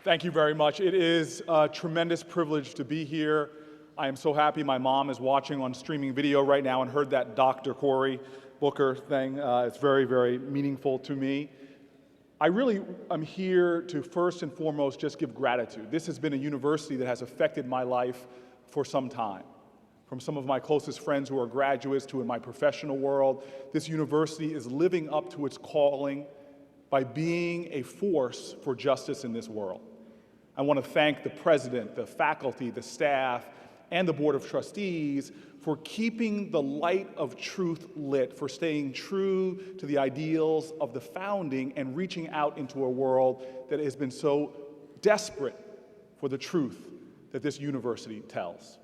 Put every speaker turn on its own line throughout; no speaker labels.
Thank you very much. It is a tremendous privilege to be here. I am so happy my mom is watching on streaming video right now and heard that Dr. Cory Booker thing. It's very, very meaningful to me. I really am here to first and foremost just give gratitude. This has been a university that has affected my life for some time. From some of my closest friends who are graduates to in my professional world, this university is living up to its calling by being a force for justice in this world. I want to thank the president, the faculty, the staff, and the board of trustees for keeping the light of truth lit, for staying true to the ideals of the founding and reaching out into a world that has been so desperate for the truth that this university tells.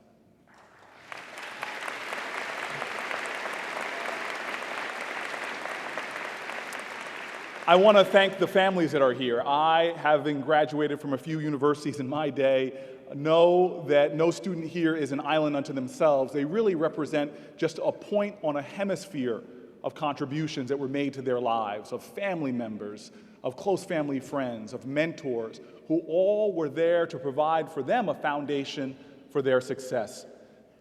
I want to thank the families that are here. I, having graduated from a few universities in my day, know that no student here is an island unto themselves. They really represent just a point on a hemisphere of contributions that were made to their lives, of family members, of close family friends, of mentors, who all were there to provide for them a foundation for their success.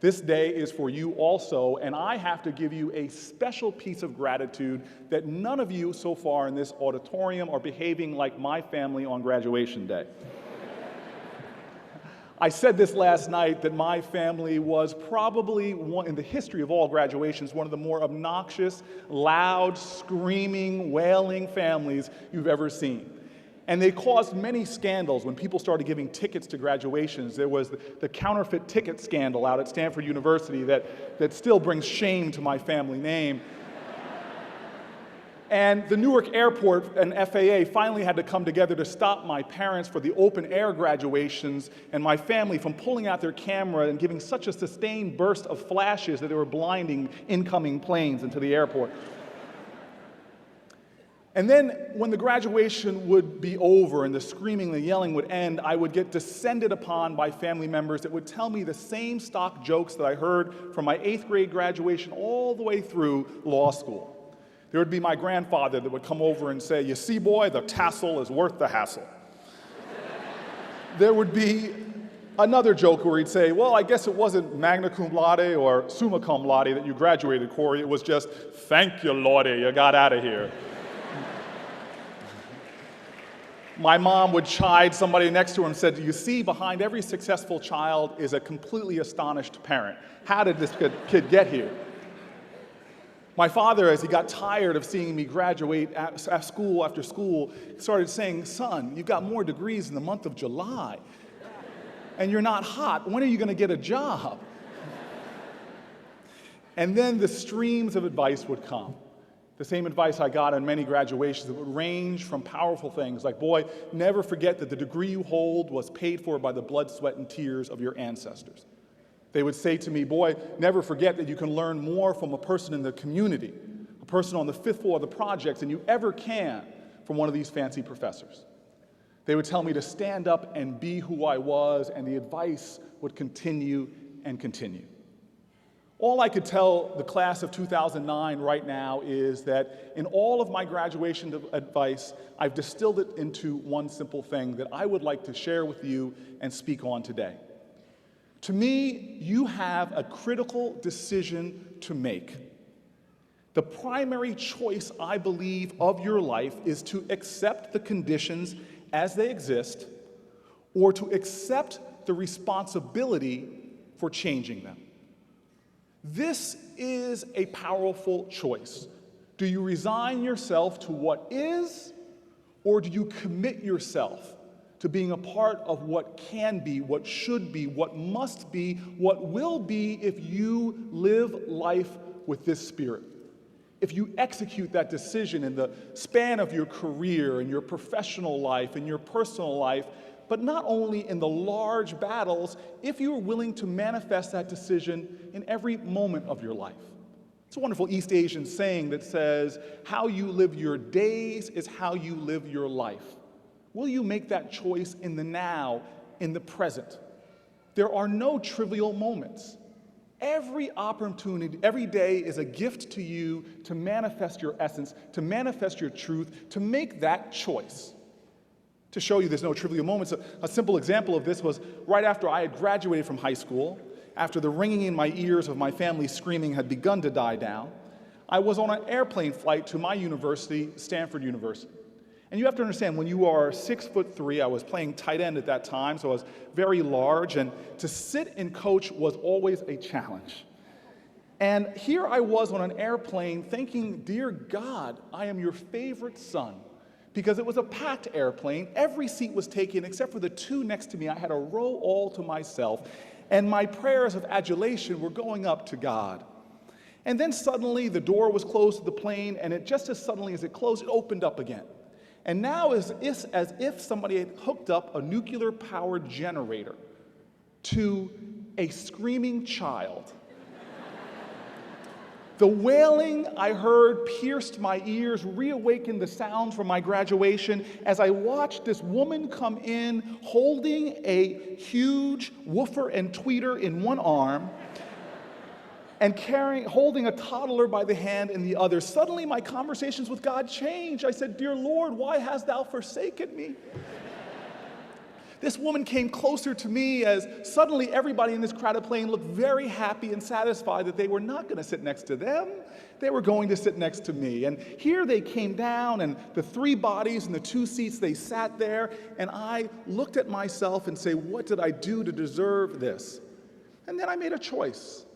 This day is for you also, and I have to give you a special piece of gratitude that none of you so far in this auditorium are behaving like my family on graduation day. I said this last night, that my family was probably one, in the history of all graduations, one of the more obnoxious, loud, screaming, wailing families you've ever seen. And they caused many scandals when people started giving tickets to graduations. There was the counterfeit ticket scandal out at Stanford University that still brings shame to my family name. And the Newark airport and FAA finally had to come together to stop my parents for the open air graduations and my family from pulling out their camera and giving such a sustained burst of flashes that they were blinding incoming planes into the airport. And then when the graduation would be over and the screaming, the yelling would end, I would get descended upon by family members that would tell me the same stock jokes that I heard from my 8th grade graduation all the way through law school. There would be my grandfather that would come over and say, "You see, boy, the tassel is worth the hassle." There would be another joke where he'd say, "Well, I guess it wasn't magna cum laude or summa cum laude that you graduated, Cory. It was just, thank you, Lordy, you got out of here." My mom would chide somebody next to her and said, "You see, behind every successful child is a completely astonished parent. How did this kid get here?" My father, as he got tired of seeing me graduate at school after school, started saying, "Son, you've got more degrees in the month of July, and you're not hot. When are you going to get a job?" And then the streams of advice would come. The same advice I got on many graduations that would range from powerful things like, "Boy, never forget that the degree you hold was paid for by the blood, sweat, and tears of your ancestors." They would say to me, "Boy, never forget that you can learn more from a person in the community, a person on the 5th floor of the projects, than you ever can from one of these fancy professors." They would tell me to stand up and be who I was, and the advice would continue and continue. All I could tell the class of 2009 right now is that in all of my graduation advice, I've distilled it into one simple thing that I would like to share with you and speak on today. To me, you have a critical decision to make. The primary choice, I believe, of your life is to accept the conditions as they exist, or to accept the responsibility for changing them. This is a powerful choice. Do you resign yourself to what is, or do you commit yourself to being a part of what can be, what should be, what must be, what will be if you live life with this spirit? If you execute that decision in the span of your career, in your professional life, in your personal life, but not only in the large battles, if you are willing to manifest that decision in every moment of your life. It's a wonderful East Asian saying that says, "How you live your days is how you live your life." Will you make that choice in the now, in the present? There are no trivial moments. Every opportunity, every day is a gift to you to manifest your essence, to manifest your truth, to make that choice. To show you there's no trivial moments, a simple example of this was right after I had graduated from high school, after the ringing in my ears of my family's screaming had begun to die down, I was on an airplane flight to my university, Stanford University. And you have to understand, when you are 6'3", I was playing tight end at that time, so I was very large, and to sit and coach was always a challenge. And here I was on an airplane thinking, dear God, I am your favorite son. Because it was a packed airplane. Every seat was taken except for the two next to me. I had a row all to myself. And my prayers of adulation were going up to God. And then suddenly the door was closed to the plane, and just as suddenly as it closed, it opened up again. And now as if somebody had hooked up a nuclear-powered generator to a screaming child. The wailing I heard pierced my ears, reawakened the sounds from my graduation as I watched this woman come in holding a huge woofer and tweeter in one arm and holding a toddler by the hand in the other. Suddenly my conversations with God changed. I said, dear Lord, why hast thou forsaken me? This woman came closer to me as suddenly everybody in this crowded plane looked very happy and satisfied that they were not going to sit next to them. They were going to sit next to me. And here they came down, and the three bodies in the two seats, they sat there, and I looked at myself and say, what did I do to deserve this? And then I made a choice.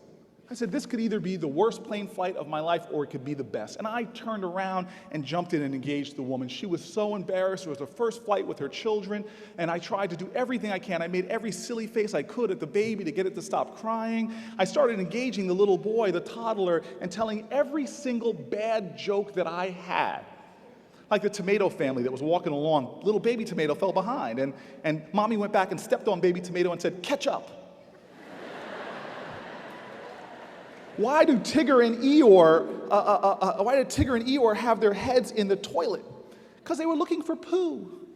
I said, this could either be the worst plane flight of my life or it could be the best. And I turned around and jumped in and engaged the woman. She was so embarrassed. It was her first flight with her children, and I tried to do everything I can. I made every silly face I could at the baby to get it to stop crying. I started engaging the little boy, the toddler, and telling every single bad joke that I had. Like the tomato family that was walking along. Little baby tomato fell behind, and mommy went back and stepped on baby tomato and said, catch up. Why do Tigger and Eeyore have their heads in the toilet? Because they were looking for poo.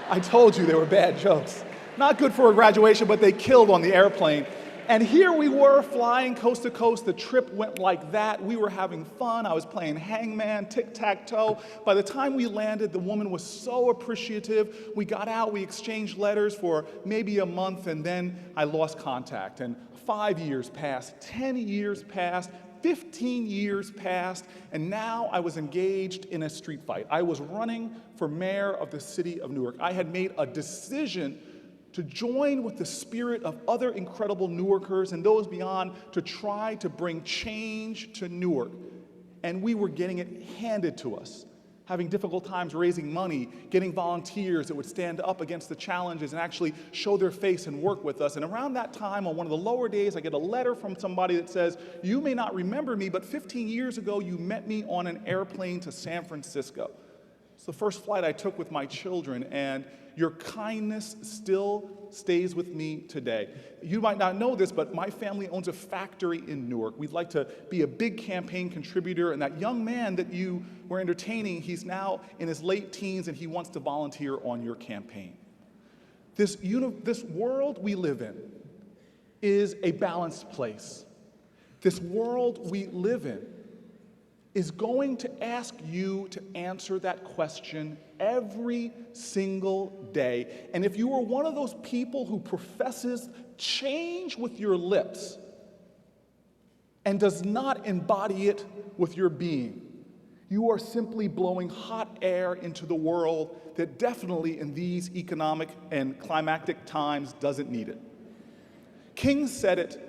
I told you they were bad jokes. Not good for a graduation, but they killed on the airplane. And here we were flying coast to coast. The trip went like that. We were having fun. I was playing hangman, tic-tac-toe. By the time we landed, the woman was so appreciative. We got out, we exchanged letters for maybe a month, and then I lost contact. And 5 years passed, 10 years passed, 15 years passed, and now I was engaged in a street fight. I was running for mayor of the city of Newark. I had made a decision to join with the spirit of other incredible Newarkers and those beyond to try to bring change to Newark. And we were getting it handed to us, having difficult times raising money, getting volunteers that would stand up against the challenges and actually show their face and work with us. And around that time, on one of the lower days, I get a letter from somebody that says, you may not remember me, but 15 years ago, you met me on an airplane to San Francisco. It's the first flight I took with my children, and your kindness still stays with me today. You might not know this, but my family owns a factory in Newark. We'd like to be a big campaign contributor, and that young man that you were entertaining, he's now in his late teens, and he wants to volunteer on your campaign. This world we live in is a balanced place. This world we live in is going to ask you to answer that question every single day. And if you are one of those people who professes change with your lips and does not embody it with your being, you are simply blowing hot air into the world that definitely in these economic and climactic times doesn't need it. King said it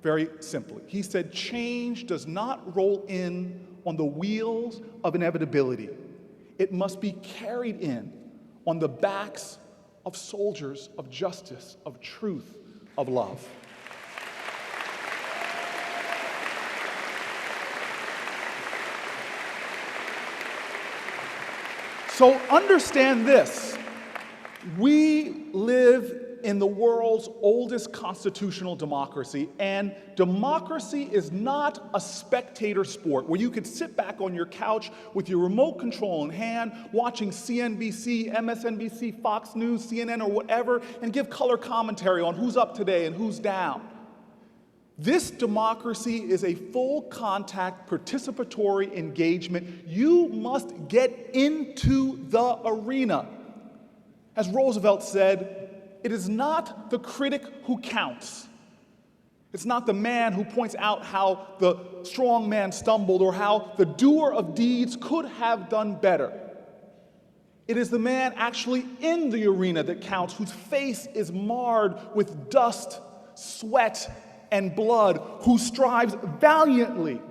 very simply. He said, change does not roll in on the wheels of inevitability. It must be carried in on the backs of soldiers of justice, of truth, of love. So understand this. We live in the world's oldest constitutional democracy, and democracy is not a spectator sport where you could sit back on your couch with your remote control in hand, watching CNBC, MSNBC, Fox News, CNN, or whatever, and give color commentary on who's up today and who's down. This democracy is a full contact, participatory engagement. You must get into the arena. As Roosevelt said, it is not the critic who counts. It's not the man who points out how the strong man stumbled or how the doer of deeds could have done better. It is the man actually in the arena that counts, whose face is marred with dust, sweat, and blood, who strives valiantly,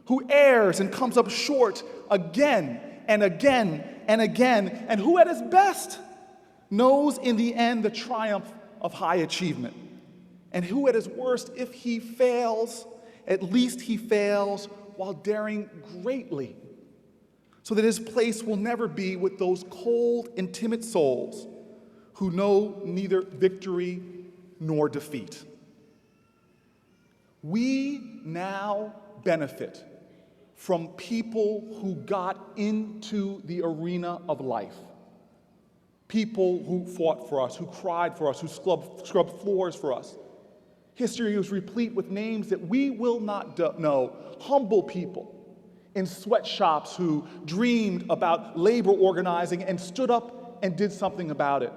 who errs and comes up short again and again and again, and who at his best knows in the end the triumph of high achievement, and who at his worst, if he fails, at least he fails while daring greatly, so that his place will never be with those cold and timid souls who know neither victory nor defeat. We now benefit from people who got into the arena of life. People who fought for us, who cried for us, who scrubbed floors for us. History is replete with names that we will not know. Humble people in sweatshops who dreamed about labor organizing and stood up and did something about it.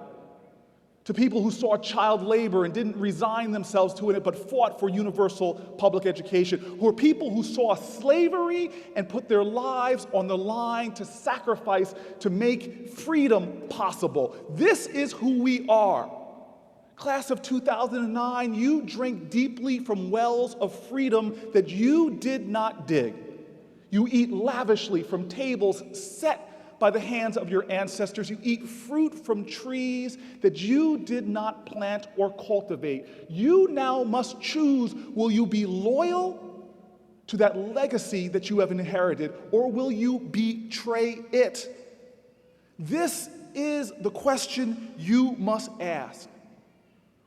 To people who saw child labor and didn't resign themselves to it, but fought for universal public education. Who are people who saw slavery and put their lives on the line to sacrifice to make freedom possible. This is who we are. Class of 2009, you drink deeply from wells of freedom that you did not dig. You eat lavishly from tables set by the hands of your ancestors. You eat fruit from trees that you did not plant or cultivate. You now must choose, will you be loyal to that legacy that you have inherited, or will you betray it? This is the question you must ask.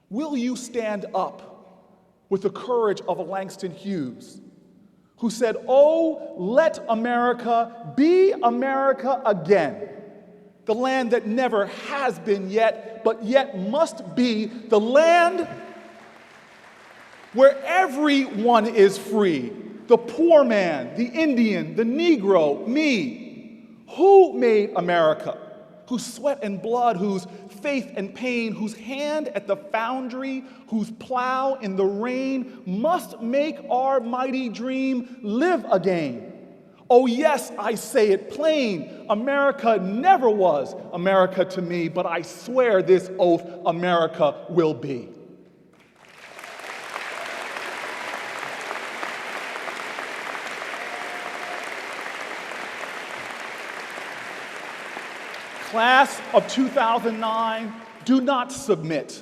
Will you stand up with the courage of a Langston Hughes, who said, "Oh, let America be America again, the land that never has been yet, but yet must be, the land where everyone is free, the poor man, the Indian, the Negro, me. Who made America? Whose sweat and blood, whose faith and pain, whose hand at the foundry, whose plow in the rain must make our mighty dream live again. Oh yes, I say it plain, America never was America to me, but I swear this oath, America will be." Class of 2009, do not submit.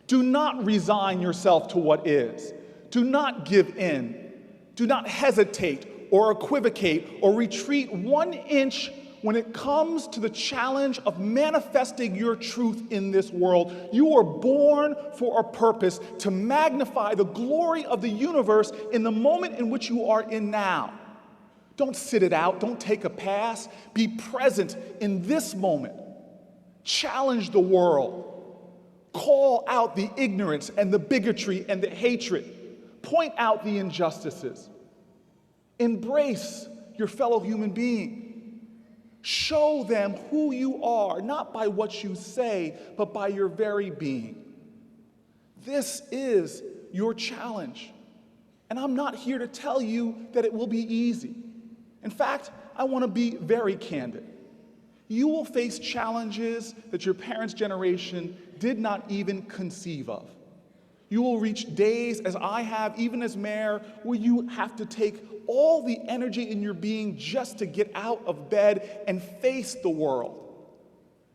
Do not resign yourself to what is. Do not give in. Do not hesitate or equivocate or retreat 1 inch when it comes to the challenge of manifesting your truth in this world. You were born for a purpose, to magnify the glory of the universe in the moment in which you are in now. Don't sit it out. Don't take a pass. Be present in this moment. Challenge the world. Call out the ignorance and the bigotry and the hatred. Point out the injustices. Embrace your fellow human being. Show them who you are, not by what you say, but by your very being. This is your challenge. And I'm not here to tell you that it will be easy. In fact, I want to be very candid. You will face challenges that your parents' generation did not even conceive of. You will reach days, as I have, even as mayor, where you have to take all the energy in your being just to get out of bed and face the world.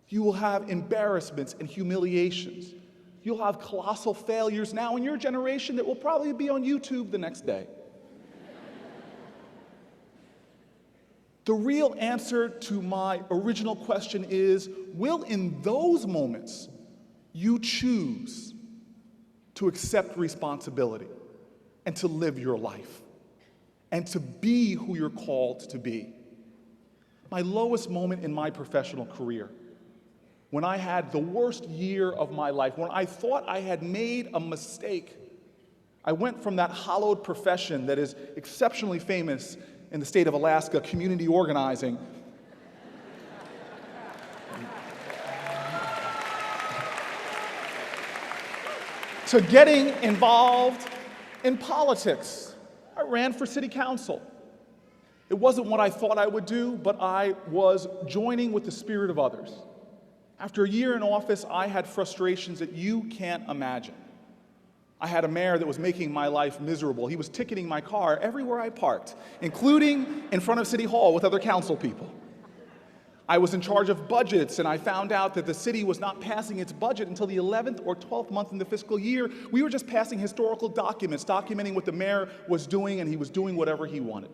You will have embarrassments and humiliations. You'll have colossal failures now in your generation that will probably be on YouTube the next day. The real answer to my original question is, will in those moments you choose to accept responsibility and to live your life and to be who you're called to be? My lowest moment in my professional career, when I had the worst year of my life, when I thought I had made a mistake, I went from that hallowed profession that is exceptionally famous in the state of Alaska, community organizing. to getting involved in politics. I ran for city council. It wasn't what I thought I would do, but I was joining with the spirit of others. After a year in office, I had frustrations that you can't imagine. I had a mayor that was making my life miserable. He was ticketing my car everywhere I parked, including in front of City Hall with other council people. I was in charge of budgets, and I found out that the city was not passing its budget until the 11th or 12th month in the fiscal year. We were just passing historical documents, documenting what the mayor was doing, and he was doing whatever he wanted.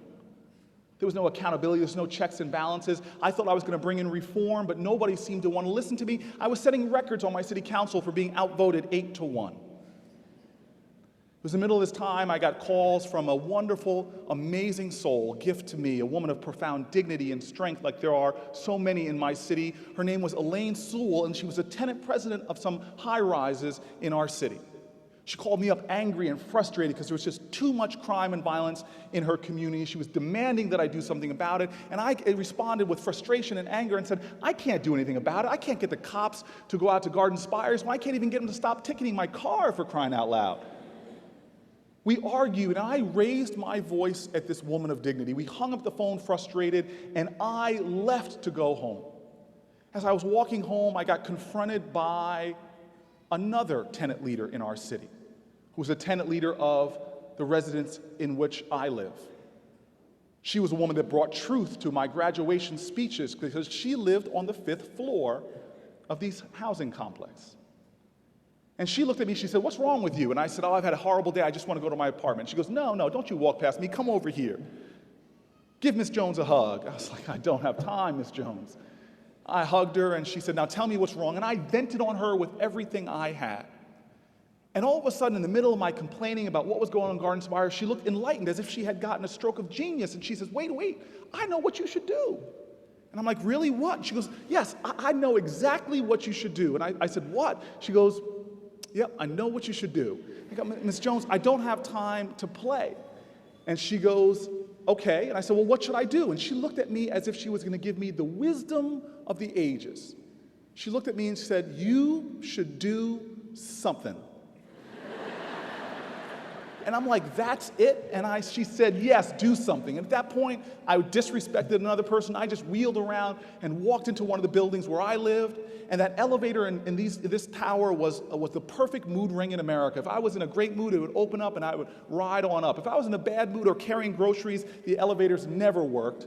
There was no accountability, there was no checks and balances. I thought I was going to bring in reform, but nobody seemed to want to listen to me. I was setting records on my city council for being outvoted 8-1. It was in the middle of this time I got calls from a wonderful, amazing soul, a gift to me, a woman of profound dignity and strength like there are so many in my city. Her name was Elaine Sewell, and she was a tenant president of some high-rises in our city. She called me up angry and frustrated because there was just too much crime and violence in her community. She was demanding that I do something about it, and I responded with frustration and anger and said, I can't do anything about it. I can't get the cops to go out to Garden Spires. I can't even get them to stop ticketing my car, for crying out loud. We argued, and I raised my voice at this woman of dignity. We hung up the phone frustrated, and I left to go home. As I was walking home, I got confronted by another tenant leader in our city, who was a tenant leader of the residence in which I live. She was a woman that brought truth to my graduation speeches because she lived on the 5th floor of these housing complexes. And she looked at me, she said, what's wrong with you? And I said, I've had a horrible day, I just want to go to my apartment. She goes, no, don't you walk past me, come over here. Give Miss Jones a hug. I was like, I don't have time, Miss Jones. I hugged her, and she said, now tell me what's wrong. And I vented on her with everything I had. And all of a sudden, in the middle of my complaining about what was going on in Garden Spire, she looked enlightened, as if she had gotten a stroke of genius. And she says, wait, I know what you should do. And I'm like, really, what? And she goes, yes, I know exactly what you should do. And I said, what? She goes, yep, I know what you should do. I go, Miss Jones, I don't have time to play. And she goes, okay. And I said, well, what should I do? And she looked at me as if she was going to give me the wisdom of the ages. She looked at me and said, you should do something. And I'm like, that's it? And she said, yes, do something. And at that point, I disrespected another person. I just wheeled around and walked into one of the buildings where I lived. And that elevator in this tower was the perfect mood ring in America. If I was in a great mood, it would open up and I would ride on up. If I was in a bad mood or carrying groceries, the elevators never worked.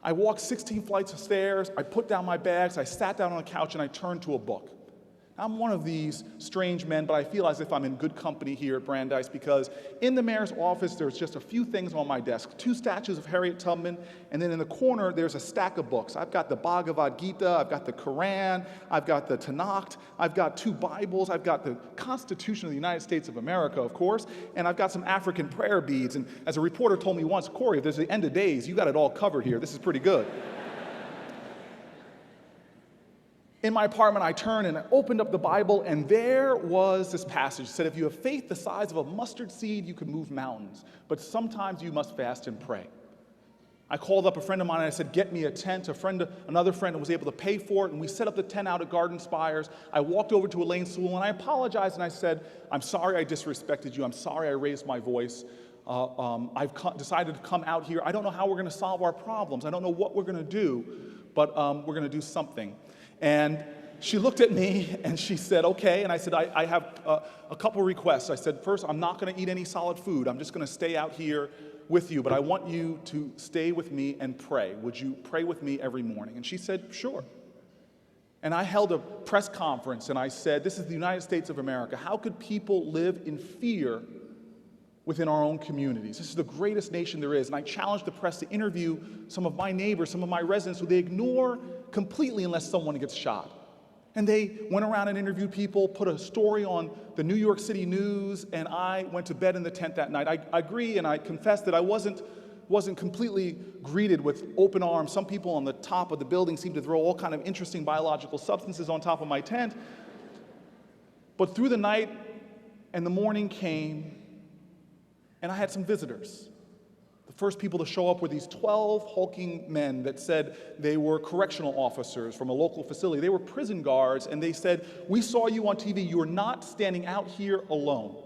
I walked 16 flights of stairs. I put down my bags. I sat down on a couch and I turned to a book. I'm one of these strange men, but I feel as if I'm in good company here at Brandeis because in the mayor's office, there's just a few things on my desk. 2 statues of Harriet Tubman, and then in the corner, there's a stack of books. I've got the Bhagavad Gita, I've got the Quran, I've got the Tanakh, I've got 2 Bibles, I've got the Constitution of the United States of America, of course, and I've got some African prayer beads. And as a reporter told me once, Cory, if there's the end of days, you got it all covered here. This is pretty good. In my apartment, I turned and I opened up the Bible, and there was this passage. It said, if you have faith the size of a mustard seed, you can move mountains. But sometimes you must fast and pray. I called up a friend of mine and I said, get me a tent. Another friend was able to pay for it, and we set up the tent out at Garden Spires. I walked over to Elaine Sewell, and I apologized, and I said, I'm sorry I disrespected you. I'm sorry I raised my voice. I've decided to come out here. I don't know how we're going to solve our problems. I don't know what we're going to do, but we're going to do something. And she looked at me and she said, okay. And I said, I have a couple requests. I said, first, I'm not going to eat any solid food. I'm just going to stay out here with you, but I want you to stay with me and pray. Would you pray with me every morning? And she said, sure. And I held a press conference and I said, this is the United States of America. How could people live in fear within our own communities? This is the greatest nation there is. And I challenged the press to interview some of my neighbors, some of my residents who they ignore completely unless someone gets shot. And they went around and interviewed people, put a story on the New York City news, and I went to bed in the tent that night. I agree, and I confess that I wasn't completely greeted with open arms. Some people on the top of the building seemed to throw all kind of interesting biological substances on top of my tent. But through the night and the morning came, and I had some visitors. The first people to show up were these 12 hulking men that said they were correctional officers from a local facility. They were prison guards, and they said, "We saw you on TV. You are not standing out here alone."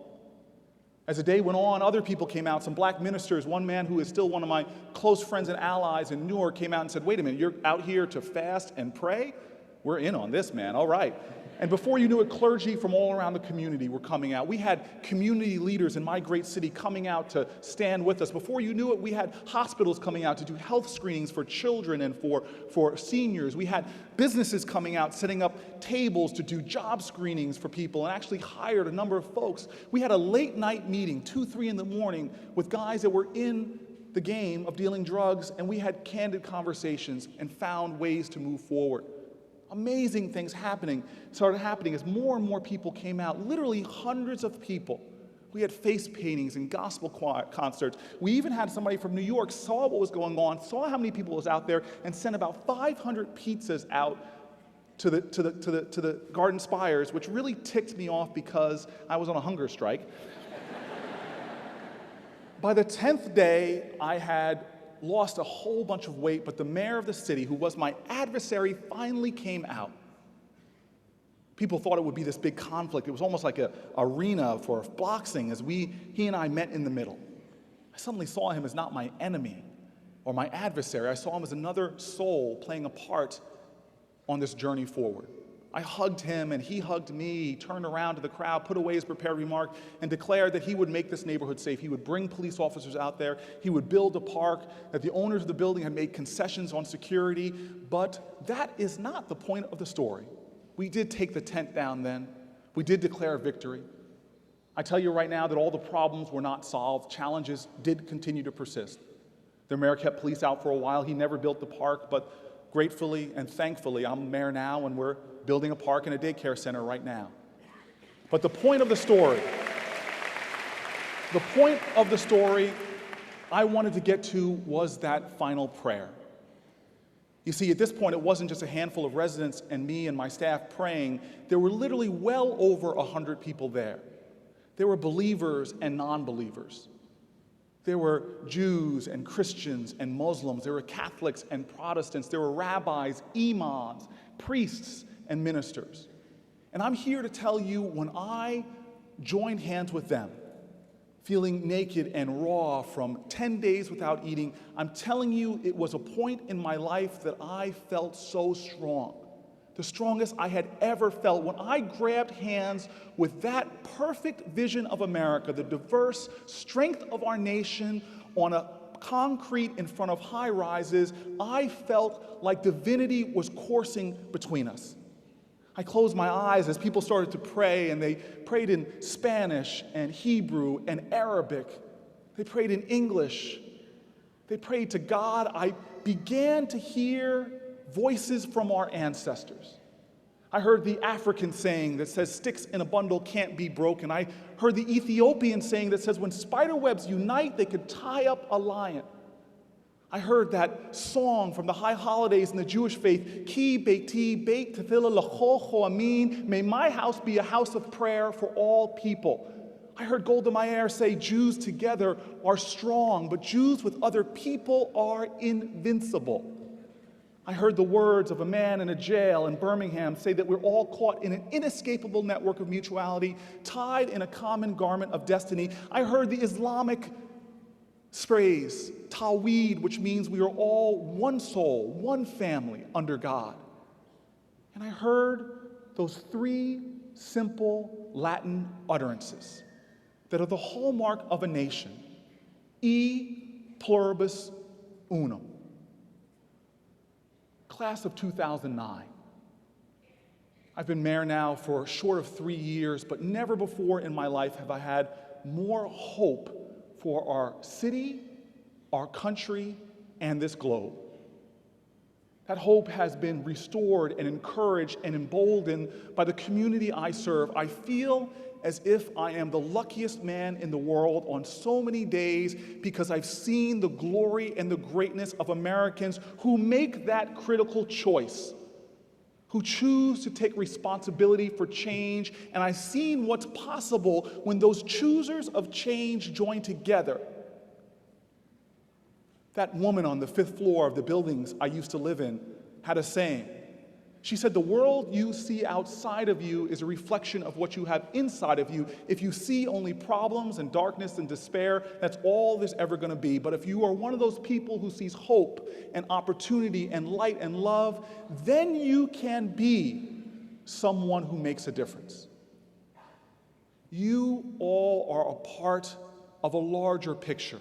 As the day went on, other people came out, some black ministers. One man who is still one of my close friends and allies in Newark came out and said, "Wait a minute, you're out here to fast and pray? We're in on this, man, all right." And before you knew it, clergy from all around the community were coming out. We had community leaders in my great city coming out to stand with us. Before you knew it, we had hospitals coming out to do health screenings for children and for seniors. We had businesses coming out, setting up tables to do job screenings for people, and actually hired a number of folks. We had a late night meeting, 2, 3 in the morning, with guys that were in the game of dealing drugs, and we had candid conversations and found ways to move forward. Amazing things started happening as more and more people came out, literally hundreds of people. We had face paintings and gospel concerts. We even had somebody from New York saw what was going on, saw how many people was out there, and sent about 500 pizzas out to the Garden Spires, which really ticked me off because I was on a hunger strike. By the 10th day, I had lost a whole bunch of weight, but the mayor of the city, who was my adversary, finally came out. People thought it would be this big conflict. It was almost like an arena for boxing as he and I met in the middle. I suddenly saw him as not my enemy or my adversary. I saw him as another soul playing a part on this journey forward. I hugged him and he hugged me. He turned around to the crowd, put away his prepared remark, and declared that he would make this neighborhood safe. He would bring police officers out there. He would build a park, that the owners of the building had made concessions on security. But that is not the point of the story. We did take the tent down then. We did declare victory. I tell you right now that all the problems were not solved. Challenges did continue to persist. The mayor kept police out for a while. He never built the park, but gratefully and thankfully, I'm mayor now, and we're building a park and a daycare center right now. But the point of the story I wanted to get to was that final prayer. You see, at this point, it wasn't just a handful of residents and me and my staff praying. There were literally well over 100 people there. There were believers and non-believers. There were Jews and Christians and Muslims. There were Catholics and Protestants. There were rabbis, imams, priests, and ministers. And I'm here to tell you, when I joined hands with them, feeling naked and raw from 10 days without eating, I'm telling you, it was a point in my life that I felt so strong, the strongest I had ever felt. When I grabbed hands with that perfect vision of America, the diverse strength of our nation on a concrete in front of high rises, I felt like divinity was coursing between us. I closed my eyes as people started to pray, and they prayed in Spanish and Hebrew and Arabic. They prayed in English. They prayed to God. I began to hear voices from our ancestors. I heard the African saying that says, "Sticks in a bundle can't be broken." I heard the Ethiopian saying that says, "When spider webs unite, they could tie up a lion." I heard that song from the high holidays in the Jewish faith, "Ki beiti beit tefillah l'chol cho'amim," may my house be a house of prayer for all people. I heard Golda Meir say, "Jews together are strong, but Jews with other people are invincible." I heard the words of a man in a jail in Birmingham say that we're all caught in an inescapable network of mutuality, tied in a common garment of destiny. I heard the Islamic phrase, Tawhid, which means we are all one soul, one family under God. And I heard those 3 simple Latin utterances that are the hallmark of a nation: E pluribus unum. Class of 2009. I've been mayor now for short of 3 years, but never before in my life have I had more hope for our city, our country, and this globe. That hope has been restored and encouraged and emboldened by the community I serve. I feel as if I am the luckiest man in the world on so many days, because I've seen the glory and the greatness of Americans who make that critical choice, who choose to take responsibility for change, and I've seen what's possible when those choosers of change join together. That woman on the 5th floor of the buildings I used to live in had a saying. She said, the world you see outside of you is a reflection of what you have inside of you. If you see only problems and darkness and despair, that's all there's ever going to be. But if you are one of those people who sees hope and opportunity and light and love, then you can be someone who makes a difference. You all are a part of a larger picture,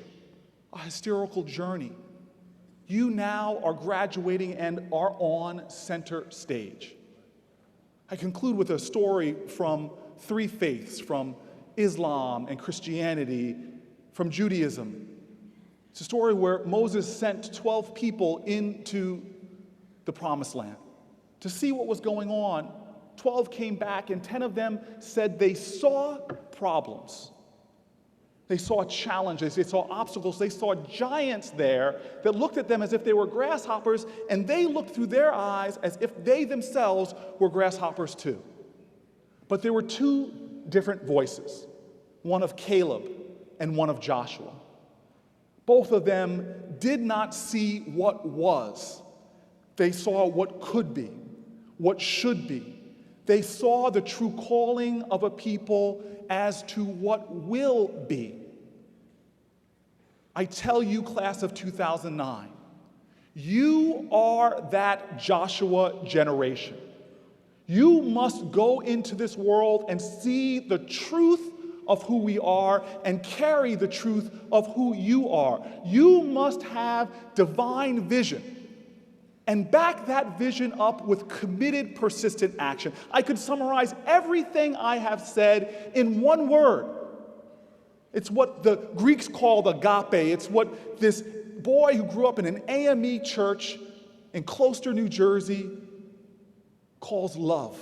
a historical journey. You now are graduating and are on center stage. I conclude with a story from 3 faiths, from Islam and Christianity, from Judaism. It's a story where Moses sent 12 people into the Promised Land to see what was going on. 12 came back, and 10 of them said they saw problems. They saw challenges, they saw obstacles, they saw giants there that looked at them as if they were grasshoppers, and they looked through their eyes as if they themselves were grasshoppers too. But there were 2 different voices, one of Caleb and one of Joshua. Both of them did not see what was. They saw what could be, what should be. They saw the true calling of a people as to what will be. I tell you, class of 2009, you are that Joshua generation. You must go into this world and see the truth of who we are and carry the truth of who you are. You must have divine vision and back that vision up with committed, persistent action. I could summarize everything I have said in one word. It's what the Greeks called agape. It's what this boy who grew up in an AME church in Closter, New Jersey, calls love.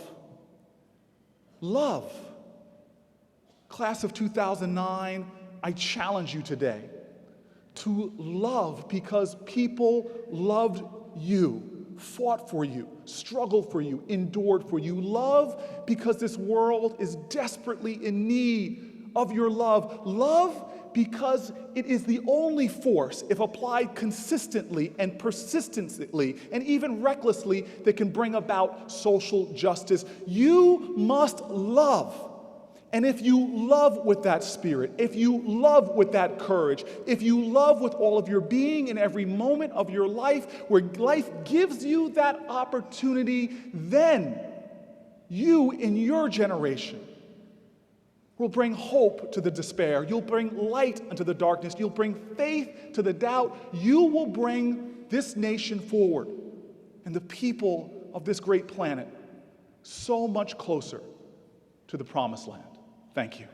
Love. Class of 2009, I challenge you today to love because people loved you, fought for you, struggled for you, endured for you. Love because this world is desperately in need of your love. Love because it is the only force, if applied consistently and persistently and even recklessly, that can bring about social justice. You must love. And if you love with that spirit, if you love with that courage, if you love with all of your being in every moment of your life, where life gives you that opportunity, then you in your generation will bring hope to the despair. You'll bring light into the darkness. You'll bring faith to the doubt. You will bring this nation forward and the people of this great planet so much closer to the Promised Land. Thank you.